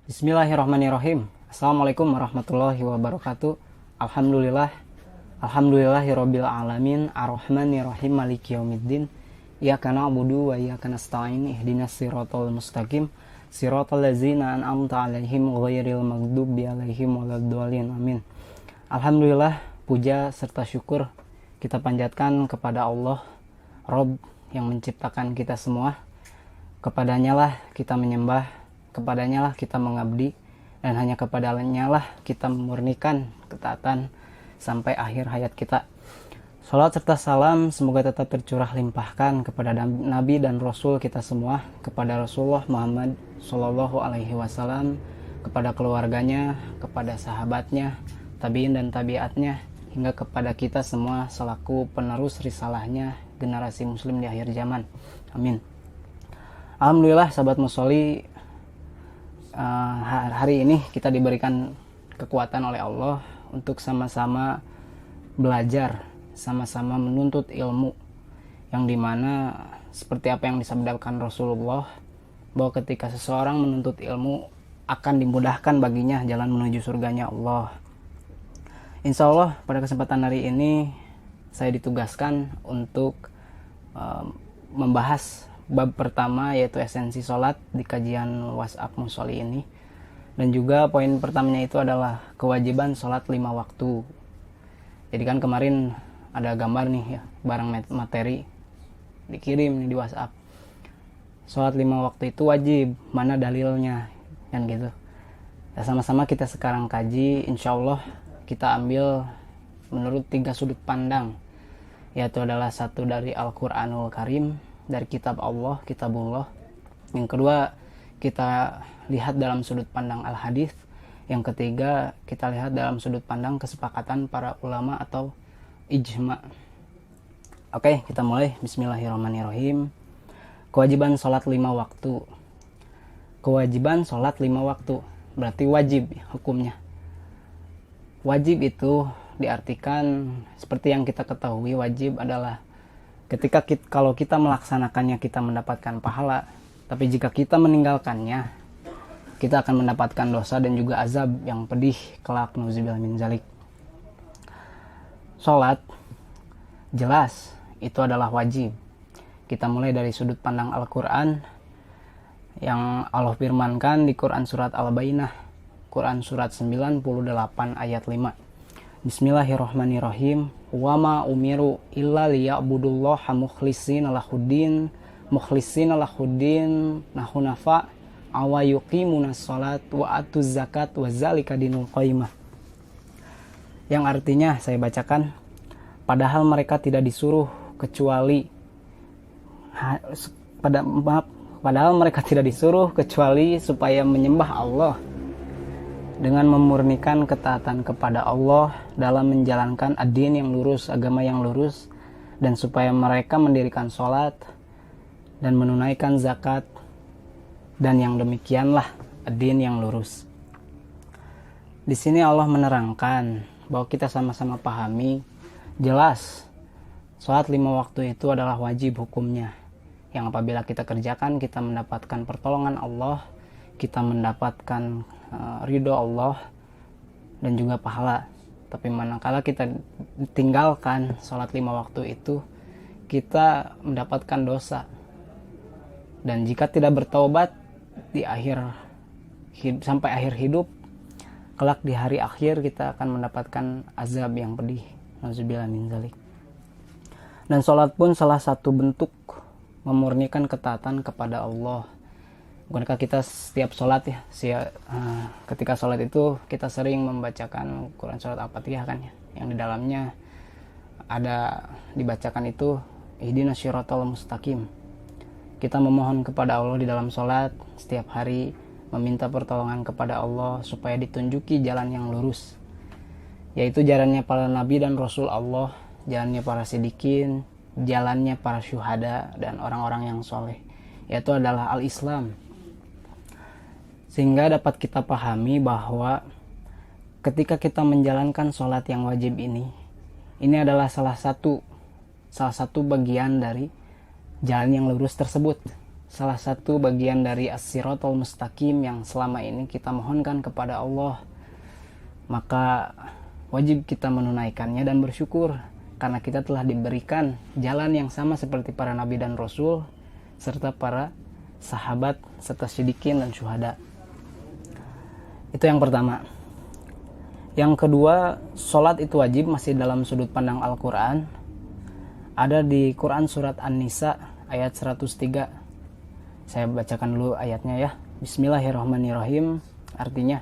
Bismillahirrahmanirrahim. Assalamualaikum warahmatullahi wabarakatuh. Alhamdulillahirabbil alamin, arrahmanirrahim, maliki yaumiddin. Iyyaka na'budu wa iyyaka nasta'in, ihdinas siratal mustaqim, siratal ladzina an'amta 'alaihim ghairil maghdubi 'alaihim waladdallin. Amin. Alhamdulillah, puja serta syukur kita panjatkan kepada Allah, Rabb yang menciptakan kita semua. Kepadanya lah kita menyembah, kepadanya lah kita mengabdi, dan hanya kepadanya lah kita memurnikan ketaatan sampai akhir hayat kita. Salat serta salam semoga tetap tercurah limpahkan kepada Nabi dan Rasul kita semua, kepada Rasulullah Muhammad Sallallahu Alaihi Wasallam, kepada keluarganya, kepada sahabatnya, tabiin dan tabiatnya, hingga kepada kita semua selaku penerus risalahnya generasi muslim di akhir zaman. Amin. Alhamdulillah sahabat musolli, hari ini kita diberikan kekuatan oleh Allah untuk sama-sama belajar, sama-sama menuntut ilmu, yang dimana seperti apa yang disabdakan Rasulullah, bahwa ketika seseorang menuntut ilmu akan dimudahkan baginya jalan menuju surganya Allah. Insya Allah pada kesempatan hari ini saya ditugaskan untuk membahas bab pertama, yaitu esensi sholat di kajian WhatsApp musolli ini. Dan juga poin pertamanya itu adalah kewajiban sholat 5 waktu. Jadi kan kemarin ada gambar nih ya, barang materi dikirim nih di WhatsApp. Sholat 5 waktu itu wajib, mana dalilnya, kan gitu. Ya, sama-sama kita sekarang kaji, insya Allah kita ambil menurut 3 sudut pandang, yaitu adalah satu dari Al-Quranul Karim, dari kitab Allah, kitabullah. Yang kedua, kita lihat dalam sudut pandang al-hadis. Yang ketiga, kita lihat dalam sudut pandang kesepakatan para ulama atau ijma. Oke, kita mulai. Bismillahirrahmanirrahim. Kewajiban sholat 5 waktu. Kewajiban sholat 5 waktu berarti wajib hukumnya. Wajib itu diartikan seperti yang kita ketahui, wajib adalah kalau kita melaksanakannya kita mendapatkan pahala, tapi jika kita meninggalkannya kita akan mendapatkan dosa dan juga azab yang pedih kelak, nauzubillah min zalik. Salat jelas itu adalah wajib. Kita mulai dari sudut pandang Al-Qur'an yang Allah firmankan di Quran surat Al-Bayyinah, Quran surat 98 ayat 5. Bismillahirrahmanirrahim. Wa ma umiru illa liya'budullaha mukhlishina lahuddin hunafa wa yuqimunas shalat wa atuz zakat wa zalika dinul qayyimah. Yang artinya saya bacakan, padahal mereka tidak disuruh kecuali supaya menyembah Allah dengan memurnikan ketaatan kepada Allah dalam menjalankan ad-din yang lurus, agama yang lurus, dan supaya mereka mendirikan sholat dan menunaikan zakat, dan yang demikianlah ad-din yang lurus. Di sini Allah menerangkan bahwa kita sama-sama pahami jelas sholat 5 waktu itu adalah wajib hukumnya, yang apabila kita kerjakan kita mendapatkan pertolongan Allah, kita mendapatkan ridho Allah dan juga pahala. Tapi manakala kita tinggalkan sholat 5 waktu itu, kita mendapatkan dosa. Dan jika tidak bertaubat sampai akhir hidup, kelak di hari akhir kita akan mendapatkan azab yang pedih, nauzubillah min zalik. Dan sholat pun salah satu bentuk memurnikan ketaatan kepada Allah. Bukankah kita setiap sholat ya, ketika sholat itu kita sering membacakan Quran surat Al-Fatihah kan ya, yang di dalamnya ada dibacakan itu ihdinas siratal mustaqim. Kita memohon kepada Allah di dalam sholat setiap hari, meminta pertolongan kepada Allah supaya ditunjuki jalan yang lurus, yaitu jalannya para nabi dan rasul Allah, jalannya para siddiqin, jalannya para syuhada dan orang-orang yang soleh, yaitu adalah al-Islam. Sehingga dapat kita pahami bahwa ketika kita menjalankan sholat yang wajib ini adalah salah satu bagian dari jalan yang lurus tersebut. salah satu bagian dari as-siratal mustaqim yang selama ini kita mohonkan kepada Allah, maka wajib kita menunaikannya dan bersyukur karena kita telah diberikan jalan yang sama seperti para nabi dan rasul serta para sahabat serta siddiqin dan syuhada. Itu yang pertama. Yang kedua, sholat itu wajib masih dalam sudut pandang Al-Quran. Ada di Quran surat An-Nisa ayat 103. Saya bacakan dulu ayatnya ya. Bismillahirrahmanirrahim. Artinya,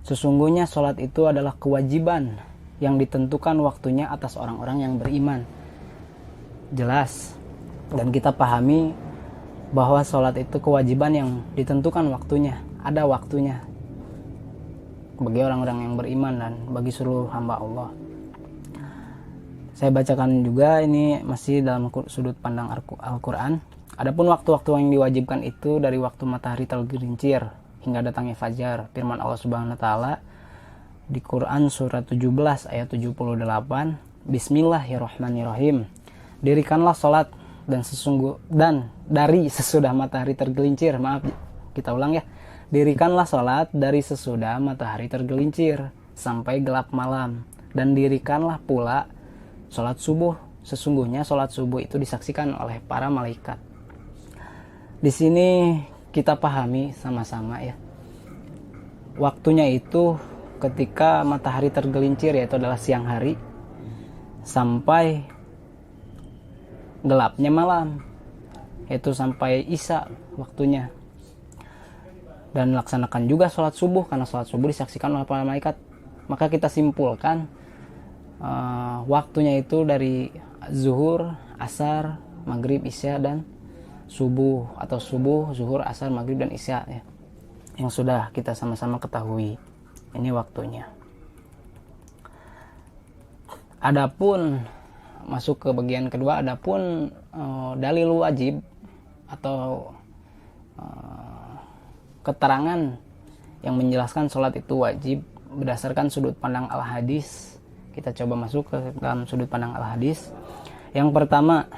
sesungguhnya sholat itu adalah kewajiban yang ditentukan waktunya atas orang-orang yang beriman. Jelas. Dan kita pahami bahwa sholat itu kewajiban yang ditentukan waktunya. Ada waktunya. Bagi orang-orang yang beriman dan bagi seluruh hamba Allah. Saya bacakan juga, ini masih dalam sudut pandang Al-Quran. Adapun waktu-waktu yang diwajibkan itu dari waktu matahari tergelincir hingga datangnya fajar. Firman Allah Subhanahu wa taala di Quran surat 17 ayat 78, Bismillahirrahmanirrahim. Dirikanlah salat dan dari sesudah matahari tergelincir. Maaf, kita ulang ya. Dirikanlah salat dari sesudah matahari tergelincir sampai gelap malam, dan dirikanlah pula salat subuh. Sesungguhnya salat subuh itu disaksikan oleh para malaikat. Di sini kita pahami sama-sama ya. Waktunya itu ketika matahari tergelincir, yaitu adalah siang hari, sampai gelapnya malam, yaitu sampai isya waktunya. Dan laksanakan juga sholat subuh, karena sholat subuh disaksikan oleh para malaikat. Maka kita simpulkan waktunya itu dari zuhur, asar, maghrib, isya, dan subuh, atau subuh, zuhur, asar, maghrib, dan isya ya, yang sudah kita sama-sama ketahui. Ini waktunya. Adapun masuk ke bagian kedua, adapun dalil wajib atau keterangan yang menjelaskan sholat itu wajib berdasarkan sudut pandang al-hadis. Kita coba masuk ke dalam sudut pandang al-hadis. Yang pertama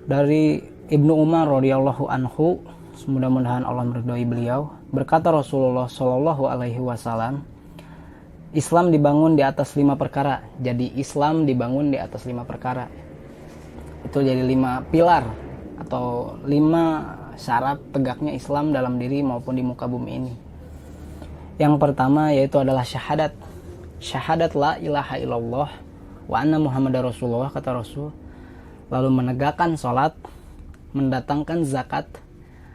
dari Ibnu Umar radhiyallahu anhu, mudah-mudahan Allah meridhai beliau, berkata Rasulullah Shallallahu alaihi wasallam, Islam dibangun di atas 5 perkara. Jadi Islam dibangun di atas 5 perkara. Itu jadi 5 pilar atau 5 syarat tegaknya Islam dalam diri maupun di muka bumi ini. Yang pertama yaitu adalah syahadat. Syahadat la ilaha illallah wa anna muhammadar rasulullah, kata Rasul. Lalu menegakkan sholat, mendatangkan zakat,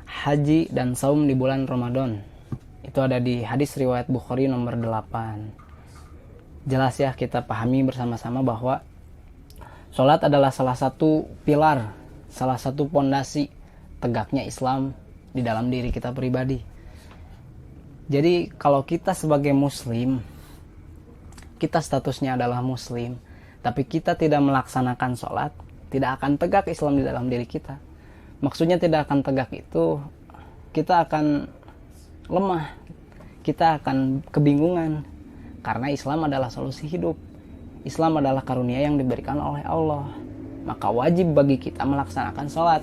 haji, dan saum di bulan Ramadan. Itu ada di hadis riwayat Bukhari nomor 8. Jelas ya, kita pahami bersama-sama bahwa sholat adalah salah satu pilar, salah satu pondasi tegaknya Islam di dalam diri kita pribadi. Jadi kalau kita sebagai muslim, kita statusnya adalah muslim, tapi kita tidak melaksanakan sholat, tidak akan tegak Islam di dalam diri kita. Maksudnya tidak akan tegak itu, kita akan lemah, kita akan kebingungan, karena Islam adalah solusi hidup. Islam adalah karunia yang diberikan oleh Allah. Maka wajib bagi kita melaksanakan sholat,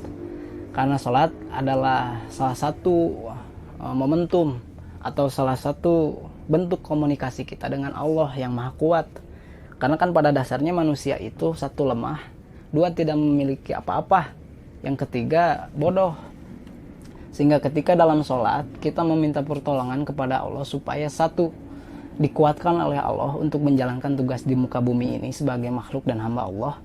karena sholat adalah salah satu momentum atau salah satu bentuk komunikasi kita dengan Allah yang maha kuat. Karena kan pada dasarnya manusia itu satu lemah, dua tidak memiliki apa-apa, yang ketiga bodoh. Sehingga ketika dalam sholat kita meminta pertolongan kepada Allah supaya satu, dikuatkan oleh Allah untuk menjalankan tugas di muka bumi ini sebagai makhluk dan hamba Allah.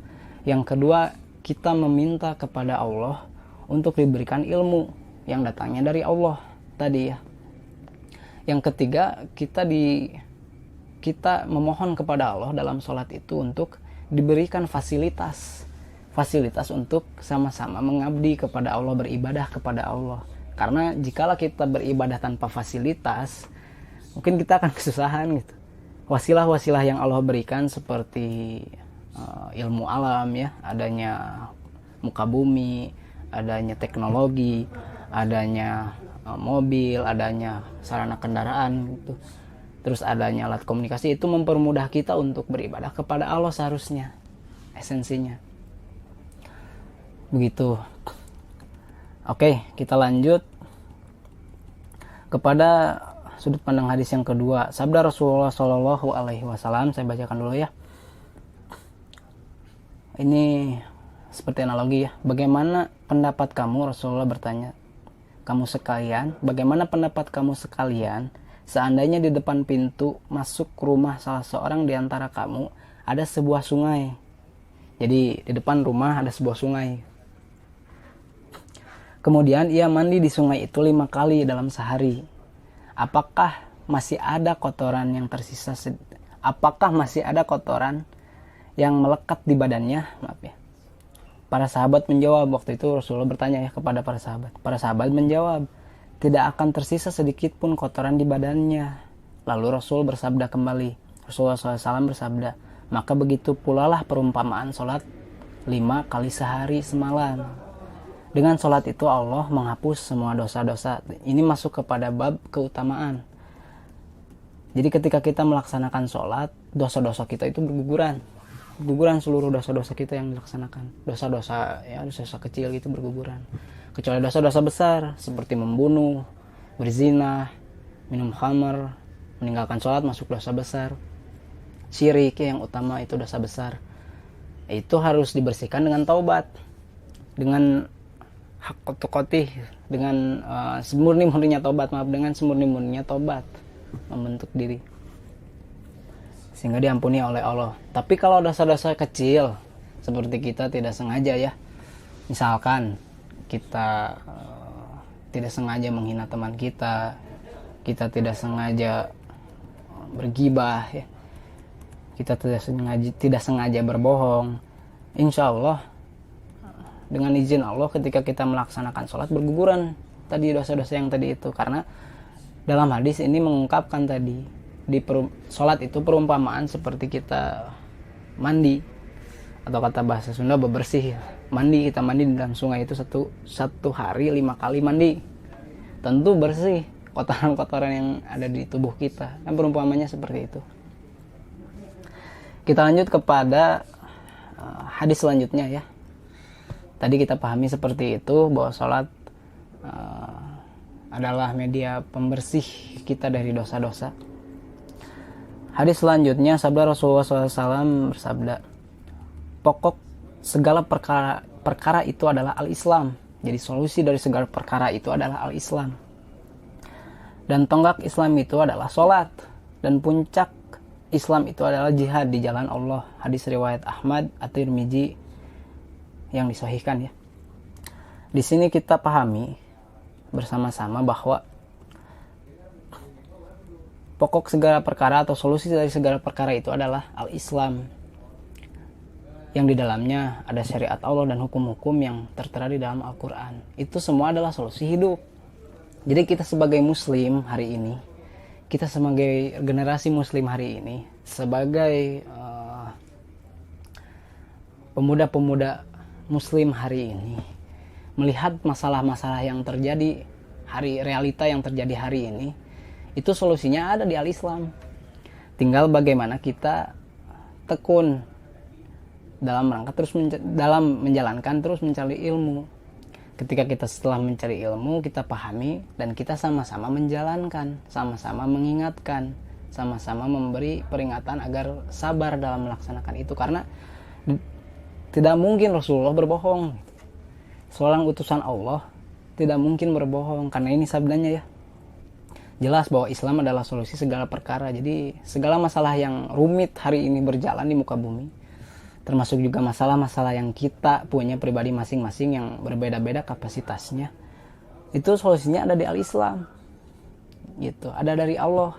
Yang kedua, kita meminta kepada Allah untuk diberikan ilmu yang datangnya dari Allah tadi ya. Yang ketiga, kita memohon kepada Allah dalam sholat itu untuk diberikan fasilitas untuk sama-sama mengabdi kepada Allah, beribadah kepada Allah. Karena jikalau kita beribadah tanpa fasilitas, mungkin kita akan kesusahan gitu. Wasilah-wasilah yang Allah berikan seperti ilmu alam ya, adanya muka bumi, adanya teknologi, adanya mobil, adanya sarana kendaraan gitu. Terus adanya alat komunikasi, itu mempermudah kita untuk beribadah kepada Allah seharusnya, esensinya. Begitu. Oke, kita lanjut kepada sudut pandang hadis yang kedua. Sabda Rasulullah Shallallahu Alaihi Wasallam, saya bacakan dulu ya. Ini seperti analogi ya. Bagaimana pendapat kamu, Rasulullah bertanya, kamu sekalian, bagaimana pendapat kamu sekalian seandainya di depan pintu masuk rumah salah seorang di antara kamu ada sebuah sungai. Jadi di depan rumah ada sebuah sungai. Kemudian ia mandi di sungai itu 5 kali dalam sehari. Apakah masih ada kotoran yang tersisa? Apakah masih ada kotoran yang melekat di badannya? Maaf ya. Para sahabat menjawab, waktu itu Rasulullah bertanya ya kepada para sahabat. Para sahabat menjawab, tidak akan tersisa sedikit pun kotoran di badannya. Lalu Rasul bersabda kembali. Rasulullah SAW bersabda, maka begitu pula lah perumpamaan sholat 5 kali sehari semalam. Dengan sholat itu Allah menghapus semua dosa-dosa. Ini masuk kepada bab keutamaan. Jadi ketika kita melaksanakan sholat, dosa-dosa kita itu berguguran. Berguguran seluruh dosa-dosa kita yang dilaksanakan. Dosa-dosa ya, dosa-dosa kecil gitu berguguran. Kecuali dosa-dosa besar seperti membunuh, berzina, minum khamar, meninggalkan sholat masuk dosa besar. Syirik yang utama itu dosa besar. Itu harus dibersihkan dengan taubat. Dengan hak tukotih, dengan semurni-murninya taubat, dengan semurni-murninya taubat membentuk diri sehingga diampuni oleh Allah. Tapi kalau dosa-dosa kecil seperti kita tidak sengaja ya, misalkan kita tidak sengaja menghina teman kita, kita tidak sengaja bergibah ya, kita tidak sengaja berbohong, insya Allah dengan izin Allah ketika kita melaksanakan sholat berguguran tadi dosa-dosa yang tadi itu. Karena dalam hadis ini mengungkapkan tadi di sholat itu perumpamaan seperti kita mandi, atau kata bahasa Sunda bebersih. Mandi, kita mandi di dalam sungai itu satu hari 5 kali mandi, tentu bersih kotoran-kotoran yang ada di tubuh kita. Kan perumpamannya seperti itu. Kita lanjut kepada hadis selanjutnya ya. Tadi kita pahami seperti itu, bahwa sholat adalah media pembersih kita dari dosa-dosa. Hadis selanjutnya, sabda Rasulullah SAW bersabda, pokok segala perkara itu adalah al-Islam. Jadi solusi dari segala perkara itu adalah al-Islam. Dan tonggak Islam itu adalah sholat. Dan puncak Islam itu adalah jihad di jalan Allah. Hadis riwayat Ahmad at-Tirmizi yang disahihkan ya. Di sini kita pahami bersama-sama bahwa pokok segala perkara atau solusi dari segala perkara itu adalah al-Islam, yang di dalamnya ada syariat Allah dan hukum-hukum yang tertera di dalam Al-Quran. Itu semua adalah solusi hidup. Jadi kita sebagai muslim hari ini, kita sebagai generasi muslim hari ini, sebagai pemuda-pemuda muslim hari ini, melihat masalah-masalah yang terjadi realita yang terjadi hari ini, itu solusinya ada di al-Islam. Tinggal bagaimana kita tekun dalam rangka dalam menjalankan, terus mencari ilmu. Ketika kita setelah mencari ilmu, kita pahami dan kita sama-sama menjalankan, sama-sama mengingatkan, sama-sama memberi peringatan agar sabar dalam melaksanakan itu. Karena tidak mungkin Rasulullah berbohong. Seorang utusan Allah tidak mungkin berbohong, karena ini sabdanya ya. Jelas bahwa Islam adalah solusi segala perkara. Jadi segala masalah yang rumit hari ini berjalan di muka bumi, termasuk juga masalah-masalah yang kita punya pribadi masing-masing yang berbeda-beda kapasitasnya, itu solusinya ada di al-Islam gitu, ada dari Allah.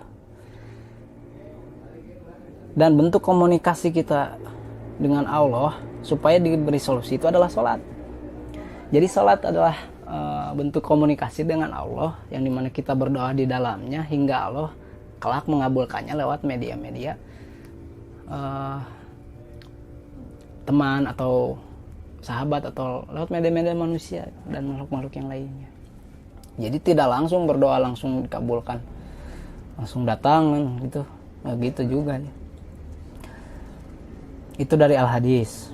Dan bentuk komunikasi kita dengan Allah supaya diberi solusi itu adalah sholat. Jadi sholat adalah bentuk komunikasi dengan Allah, yang dimana kita berdoa di dalamnya hingga Allah kelak mengabulkannya lewat media-media teman atau sahabat, atau lewat media-media manusia dan makhluk-makhluk yang lainnya. Jadi tidak langsung berdoa langsung dikabulkan, langsung datang gitu, gitu juga ya. Itu dari al-hadis.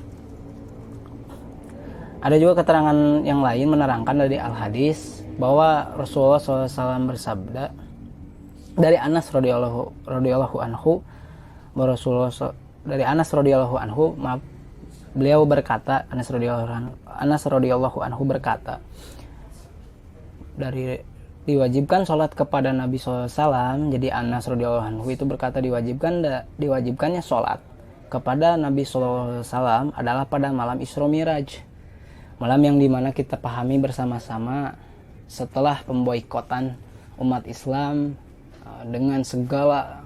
Ada juga keterangan yang lain menerangkan dari al-hadis bahwa Rasulullah SAW bersabda dari Anas radhiyallahu anhu, beliau berkata, Anas radhiyallahu anhu berkata, dari diwajibkan sholat kepada Nabi SAW. Jadi Anas radhiyallahu anhu itu berkata diwajibkannya sholat kepada Nabi SAW adalah pada malam Isra Miraj, malam yang dimana kita pahami bersama-sama setelah pemboikotan umat Islam dengan segala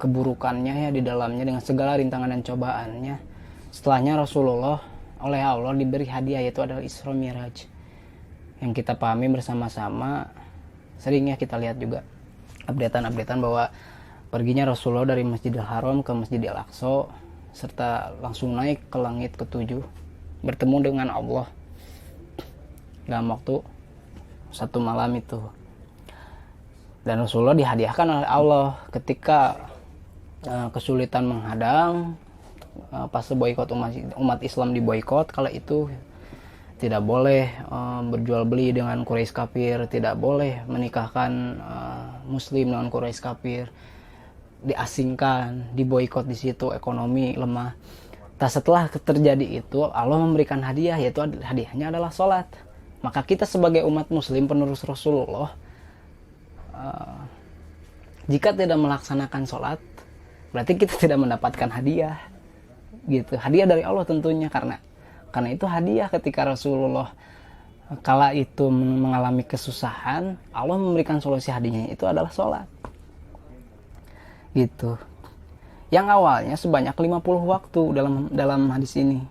keburukannya ya di dalamnya, dengan segala rintangan dan cobaannya. Setelahnya Rasulullah oleh Allah diberi hadiah, yaitu adalah Isra Miraj, yang kita pahami bersama-sama. Seringnya kita lihat juga updatean bahwa perginya Rasulullah dari Masjidil Haram ke Masjidil Aqsa, serta langsung naik ke langit ke-7 bertemu dengan Allah dalam waktu satu malam itu. Dan Rasulullah dihadiahkan oleh Allah ketika kesulitan menghadang, pas boikot umat Islam diboikot kala itu. Tidak boleh berjual beli dengan Quraisy kafir, tidak boleh menikahkan Muslim dengan Quraisy kafir, diasingkan, diboikot di situ, ekonomi lemah. Setelah terjadi itu, Allah memberikan hadiah, yaitu hadiahnya adalah sholat. Maka kita sebagai umat Muslim penerus Rasulullah, jika tidak melaksanakan sholat, berarti kita tidak mendapatkan hadiah, gitu. Hadiah dari Allah tentunya, karena itu hadiah ketika Rasulullah kala itu mengalami kesusahan, Allah memberikan solusi hadiahnya itu adalah sholat, gitu. Yang awalnya sebanyak 50 waktu dalam hadis ini,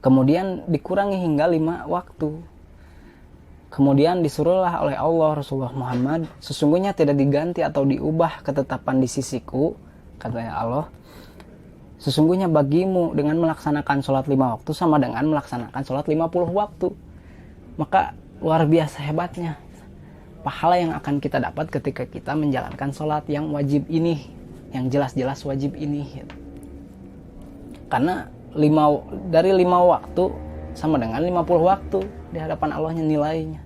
kemudian dikurangi hingga 5 waktu. Kemudian disuruhlah oleh Allah Rasulullah Muhammad, sesungguhnya tidak diganti atau diubah ketetapan di sisiku, katanya Allah, sesungguhnya bagimu dengan melaksanakan sholat 5 waktu sama dengan melaksanakan sholat 50 waktu. Maka luar biasa hebatnya pahala yang akan kita dapat ketika kita menjalankan sholat yang wajib ini, yang jelas-jelas wajib ini. Karena dari 5 waktu sama dengan 50 waktu di hadapan Allahnya nilainya.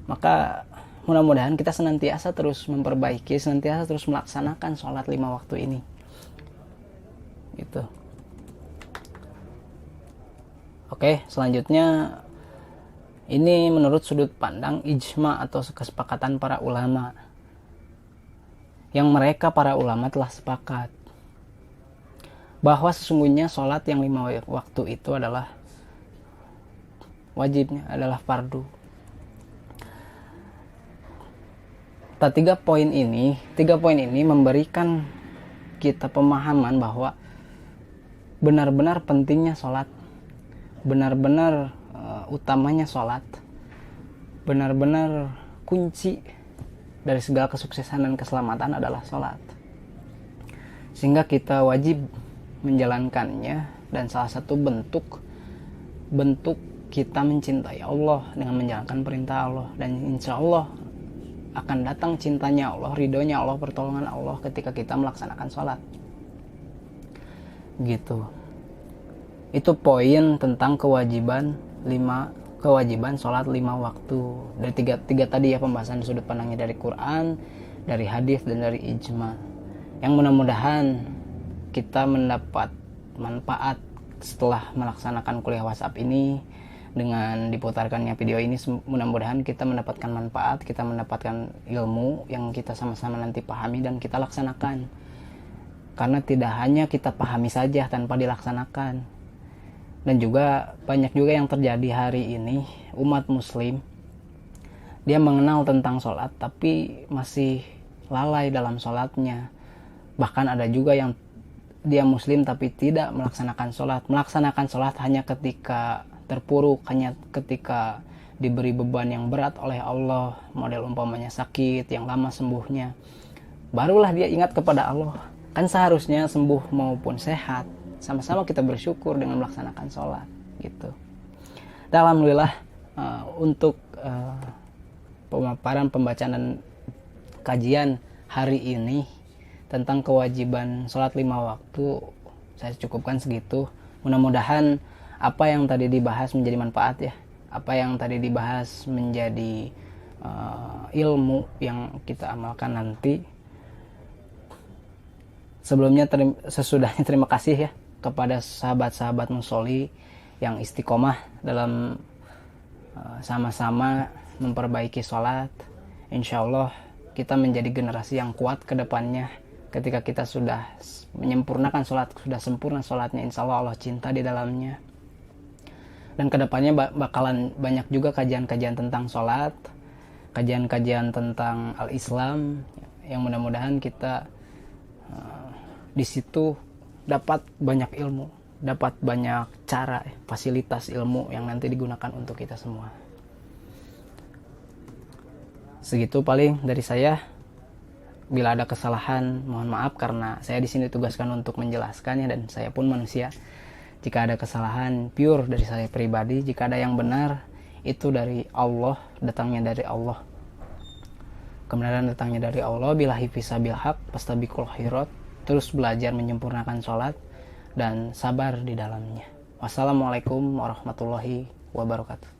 Maka mudah-mudahan kita senantiasa terus memperbaiki, senantiasa terus melaksanakan sholat 5 waktu ini. Gitu. Oke, selanjutnya ini menurut sudut pandang ijma atau kesepakatan para ulama, yang mereka para ulama telah sepakat bahwa sesungguhnya sholat yang 5 waktu itu adalah wajibnya, adalah fardu. Tiga poin ini memberikan kita pemahaman bahwa benar-benar pentingnya sholat, benar-benar utamanya sholat, benar-benar kunci dari segala kesuksesan dan keselamatan adalah sholat, sehingga kita wajib menjalankannya. Dan salah satu bentuk kita mencintai Allah dengan menjalankan perintah Allah, dan insya Allah akan datang cintanya Allah, ridhonya Allah, pertolongan Allah ketika kita melaksanakan sholat, gitu. Itu poin tentang kewajiban sholat 5 waktu. Dari tiga tadi ya, pembahasan sudut pandangnya dari Quran, dari hadis, dan dari ijma, yang mudah-mudahan kita mendapat manfaat setelah melaksanakan kuliah WhatsApp ini. Dengan diputarkannya video ini, mudah-mudahan kita mendapatkan manfaat, kita mendapatkan ilmu yang kita sama-sama nanti pahami dan kita laksanakan. Karena tidak hanya kita pahami saja tanpa dilaksanakan. Dan juga banyak juga yang terjadi hari ini, umat muslim dia mengenal tentang sholat tapi masih lalai dalam sholatnya. Bahkan ada juga yang dia muslim tapi tidak melaksanakan sholat hanya ketika terpuruk, hanya ketika diberi beban yang berat oleh Allah, model umpamanya sakit yang lama sembuhnya, barulah dia ingat kepada Allah. Kan seharusnya sembuh maupun sehat sama-sama kita bersyukur dengan melaksanakan sholat, gitu. Dan alhamdulillah untuk pemaparan, pembacaan dan kajian hari ini tentang kewajiban sholat 5 waktu saya cukupkan segitu. Mudah-mudahan apa yang tadi dibahas menjadi manfaat ya, apa yang tadi dibahas menjadi ilmu yang kita amalkan nanti. Sebelumnya sesudahnya terima kasih ya kepada sahabat-sahabat Musoli yang istiqomah dalam sama-sama memperbaiki sholat. Insya Allah kita menjadi generasi yang kuat ke depannya. Ketika kita sudah menyempurnakan sholat, sudah sempurna sholatnya, insya Allah Allah cinta di dalamnya. Dan kedepannya bakalan banyak juga kajian-kajian tentang sholat, kajian-kajian tentang al-Islam, yang mudah-mudahan kita di situ dapat banyak ilmu, dapat banyak cara, fasilitas ilmu yang nanti digunakan untuk kita semua. Segitu paling dari saya. Bila ada kesalahan, mohon maaf karena saya di sini ditugaskan untuk menjelaskannya dan saya pun manusia. Jika ada kesalahan pure dari saya pribadi, jika ada yang benar itu dari Allah, datangnya dari Allah. Kebenaran datangnya dari Allah. Billahi fisabil haq, fastabiqul khairat. Terus belajar menyempurnakan sholat dan sabar di dalamnya. Wassalamualaikum warahmatullahi wabarakatuh.